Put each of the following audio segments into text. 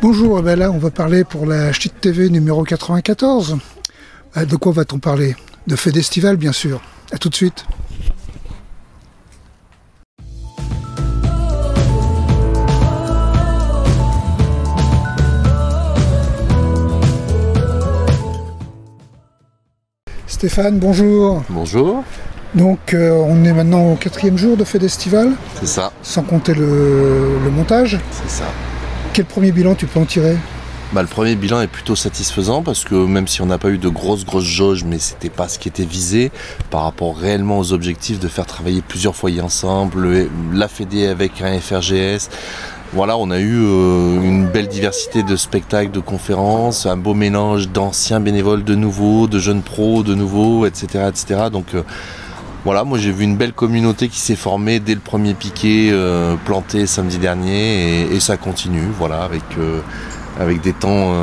Bonjour, ben là on va parler pour la Ch'tite TV numéro 94. De quoi va-t-on parler? De Fédestival bien sûr. A tout de suite. Stéphane, bonjour. Bonjour. Donc on est maintenant au 4e jour de Fédestival. C'est ça. Sans compter le montage. C'est ça. Quel premier bilan tu peux en tirer? Le premier bilan est plutôt satisfaisant parce que même si on n'a pas eu de grosses jauges, mais c'était pas ce qui était visé par rapport réellement aux objectifs de faire travailler plusieurs foyers ensemble, la Fédé avec un FRGS. Voilà, on a eu une belle diversité de spectacles, de conférences, un beau mélange d'anciens bénévoles, de nouveaux, de jeunes pros, de nouveaux, etc. etc. Donc voilà, moi j'ai vu une belle communauté qui s'est formée dès le premier piquet planté samedi dernier et ça continue, voilà, avec des temps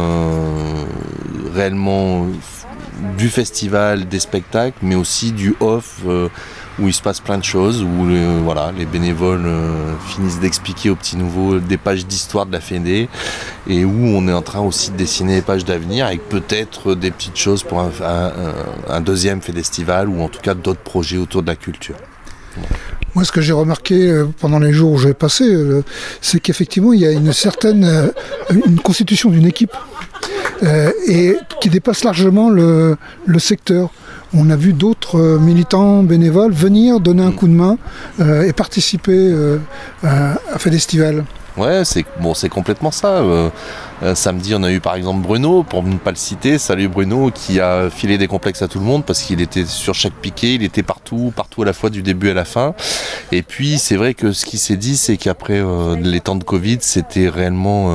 réellement du festival, des spectacles, mais aussi du off où il se passe plein de choses, où les bénévoles finissent d'expliquer aux petits nouveaux des pages d'histoire de la Fédé et où on est en train aussi de dessiner les pages d'avenir avec peut-être des petites choses pour un deuxième Fédestival ou en tout cas d'autres projets autour de la culture. Moi, ce que j'ai remarqué pendant les jours où j'ai passé, c'est qu'effectivement, il y a une certaine une constitution d'une équipe et qui dépasse largement le secteur. On a vu d'autres militants bénévoles venir donner un coup de main et participer à Fédestival. Ouais, c'est complètement ça. Samedi, on a eu par exemple Bruno, pour ne pas le citer, salut Bruno, qui a filé des complexes à tout le monde parce qu'il était sur chaque piquet, il était partout à la fois du début à la fin. Et puis c'est vrai que ce qui s'est dit, c'est qu'après les temps de Covid, c'était réellement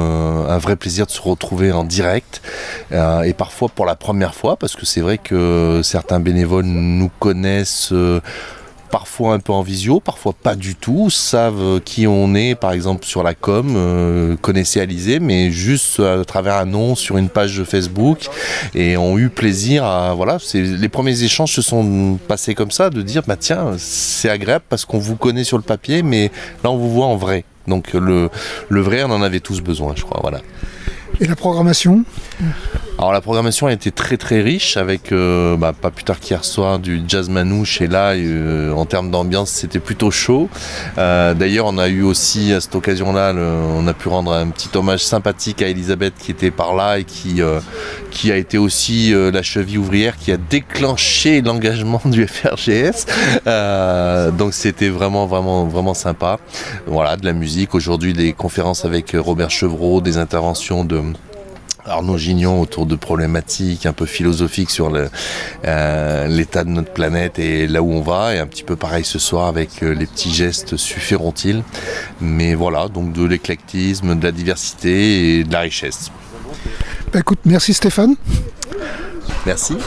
un vrai plaisir de se retrouver en direct et parfois pour la première fois, parce que c'est vrai que certains bénévoles nous connaissent parfois un peu en visio, parfois pas du tout, savent qui on est, par exemple sur la com, connaissaient Alizé, mais juste à travers un nom sur une page Facebook, et ont eu plaisir à... Voilà, les premiers échanges se sont passés comme ça, de dire, tiens, c'est agréable parce qu'on vous connaît sur le papier, mais là on vous voit en vrai. Donc le vrai, on en avait tous besoin, je crois, voilà. Et la programmation? Alors la programmation a été très très riche avec pas plus tard qu'hier soir du jazz manouche, et là en termes d'ambiance c'était plutôt chaud. D'ailleurs on a eu aussi à cette occasion-là, on a pu rendre un petit hommage sympathique à Elisabeth qui était par là et qui a été aussi la cheville ouvrière qui a déclenché l'engagement du FRGS. Donc c'était vraiment sympa. Voilà, de la musique, aujourd'hui des conférences avec Robert Chevreau, des interventions de Arnaud Gignon autour de problématiques un peu philosophiques sur l'état de notre planète et là où on va, et un petit peu pareil ce soir avec les petits gestes suffiront-ils, mais voilà, donc de l'éclectisme, de la diversité et de la richesse. Écoute, merci Stéphane. Merci.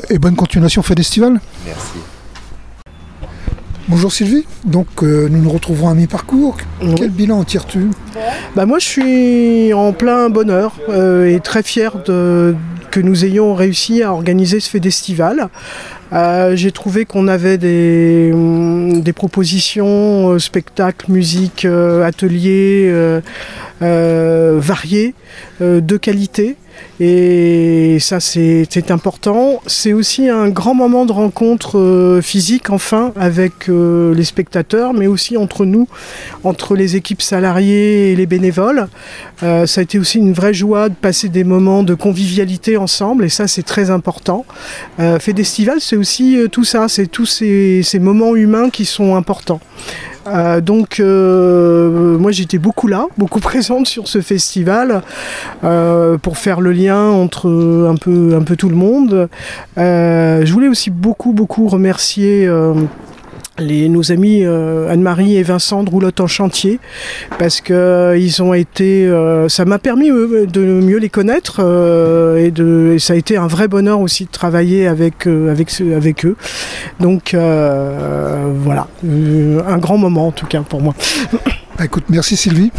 Et bonne continuation Fédestival. Merci. Bonjour Sylvie, donc nous nous retrouvons à mi-parcours. Oui. Quel bilan en tires-tu? Moi je suis en plein bonheur et très fier que nous ayons réussi à organiser ce Fédestival. J'ai trouvé qu'on avait des propositions, spectacles, musique, ateliers variés, de qualité. Et ça c'est important. C'est aussi un grand moment de rencontre physique enfin avec les spectateurs, mais aussi entre nous, entre les équipes salariées et les bénévoles. Ça a été aussi une vraie joie de passer des moments de convivialité ensemble, et ça c'est très important. Fédestival c'est aussi tout ça, c'est tous ces moments humains qui sont importants. Moi j'étais beaucoup là, beaucoup présente sur ce festival pour faire le lien entre un peu tout le monde. Je voulais aussi beaucoup remercier nos amis Anne-Marie et Vincent de Roulotte en chantier, parce que ils ont été, ça m'a permis de mieux les connaître et ça a été un vrai bonheur aussi de travailler avec eux. Donc voilà, un grand moment en tout cas pour moi. Écoute, merci Sylvie.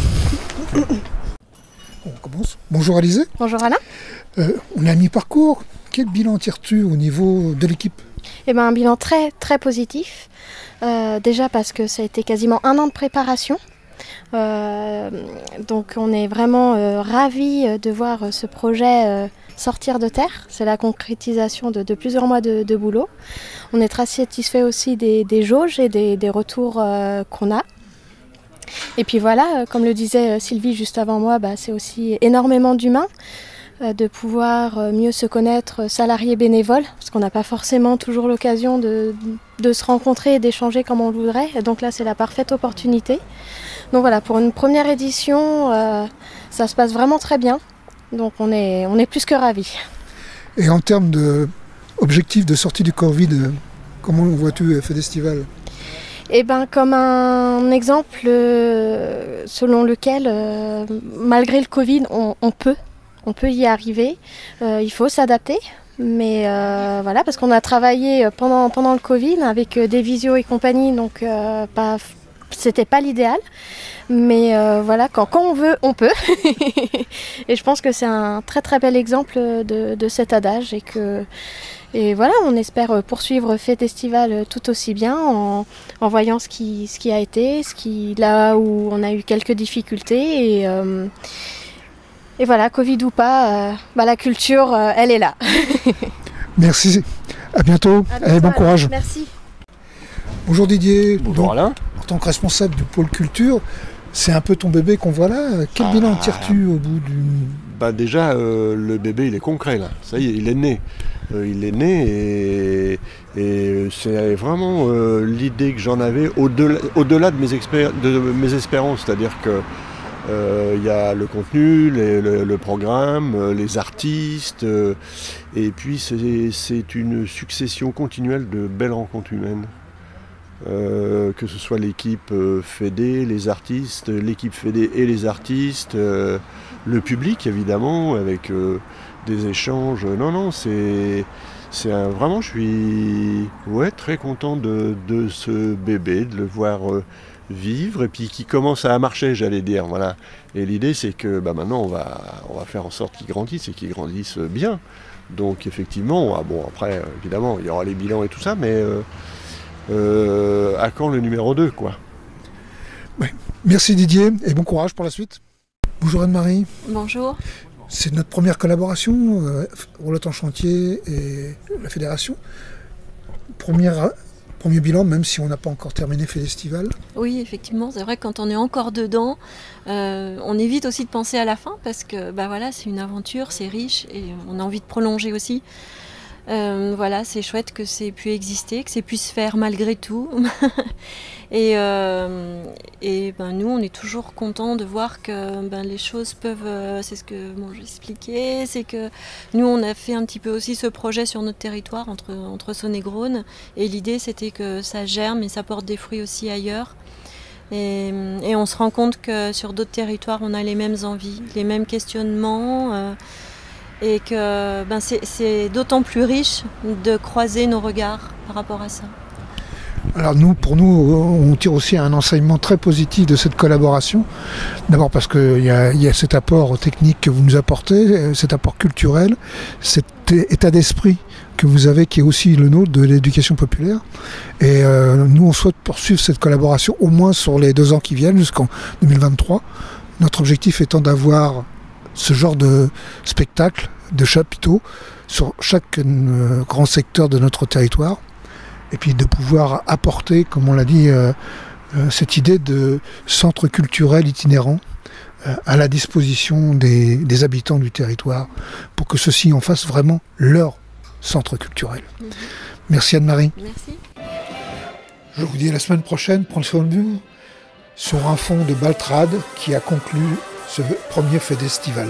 On commence. Bonjour Alizé. Bonjour Alain. On a mi-parcours. Quel bilan tires-tu au niveau de l'équipe? Un bilan très positif. Déjà parce que ça a été quasiment un an de préparation. Donc on est vraiment ravis de voir ce projet sortir de terre. C'est la concrétisation de plusieurs mois de boulot. On est très satisfait aussi des jauges et des retours qu'on a. Et puis voilà, comme le disait Sylvie juste avant moi, c'est aussi énormément d'humains, de pouvoir mieux se connaître salariés bénévoles, parce qu'on n'a pas forcément toujours l'occasion de se rencontrer et d'échanger comme on le voudrait. Et donc là, c'est la parfaite opportunité. Donc voilà, pour une première édition, ça se passe vraiment très bien. Donc on est plus que ravis. Et en termes d'objectifs de sortie du Covid, comment vois-tu Fedestival ? Eh bien, comme un exemple selon lequel, malgré le Covid, on peut y arriver. Il faut s'adapter. Mais voilà, parce qu'on a travaillé pendant le Covid avec des visios et compagnie, donc c'était pas l'idéal. Mais voilà, quand on veut, on peut. Et je pense que c'est un très très bel exemple de cet adage. Et voilà, on espère poursuivre Fedestival tout aussi bien en voyant ce qui a été, là où on a eu quelques difficultés. Et voilà, Covid ou pas, la culture, elle est là. Merci, à bientôt. Allez, bon courage. Merci. Bonjour Didier. Bonjour Alain. En tant que responsable du pôle culture, c'est un peu ton bébé qu'on voit là. Quel bilan tires-tu au bout du... Déjà, le bébé, il est concret là. Ça y est, il est né. Il est né et c'est vraiment l'idée que j'en avais au-delà de mes espérances. C'est-à-dire que il y a le contenu, le programme, les artistes, et puis c'est une succession continuelle de belles rencontres humaines. Que ce soit l'équipe Fédé, les artistes, l'équipe Fédé et les artistes, le public évidemment, avec des échanges. Non, vraiment, je suis très content de ce bébé, de le voir vivre et puis qui commence à marcher, j'allais dire. Voilà. Et l'idée, c'est que maintenant, on va faire en sorte qu'il grandisse et qu'il grandisse bien. Donc effectivement, après, évidemment, il y aura les bilans et tout ça, mais à quand le numéro 2, quoi. Ouais. Merci Didier et bon courage pour la suite. Bonjour Anne-Marie. Bonjour. C'est notre première collaboration, Roulotte en chantier et la fédération. Premier bilan, même si on n'a pas encore terminé Fedestival. Oui, effectivement, c'est vrai que quand on est encore dedans, on évite aussi de penser à la fin parce que c'est une aventure, c'est riche et on a envie de prolonger aussi. C'est chouette que c'est pu exister, que c'est pu se faire malgré tout. et nous, on est toujours contents de voir que les choses peuvent... c'est ce que j'expliquais, c'est que nous, on a fait un petit peu aussi ce projet sur notre territoire entre Saône et Grosne. Et l'idée, c'était que ça germe et ça porte des fruits aussi ailleurs. Et on se rend compte que sur d'autres territoires, on a les mêmes envies, les mêmes questionnements. Et que c'est d'autant plus riche de croiser nos regards par rapport à ça. Alors pour nous, on tire aussi un enseignement très positif de cette collaboration. D'abord parce qu'il y a cet apport technique que vous nous apportez, cet apport culturel, cet état d'esprit que vous avez qui est aussi le nôtre de l'éducation populaire. Et nous, on souhaite poursuivre cette collaboration au moins sur les 2 ans qui viennent, jusqu'en 2023. Notre objectif étant d'avoir ce genre de spectacle, de chapiteaux, sur chaque grand secteur de notre territoire, et puis de pouvoir apporter, comme on l'a dit, cette idée de centre culturel itinérant à la disposition des habitants du territoire, pour que ceux-ci en fassent vraiment leur centre culturel. Merci Anne-Marie. Merci. Je vous dis à la semaine prochaine, prenez soin de vous, sur un fond de Baltrade qui a conclu ce premier Fedestival.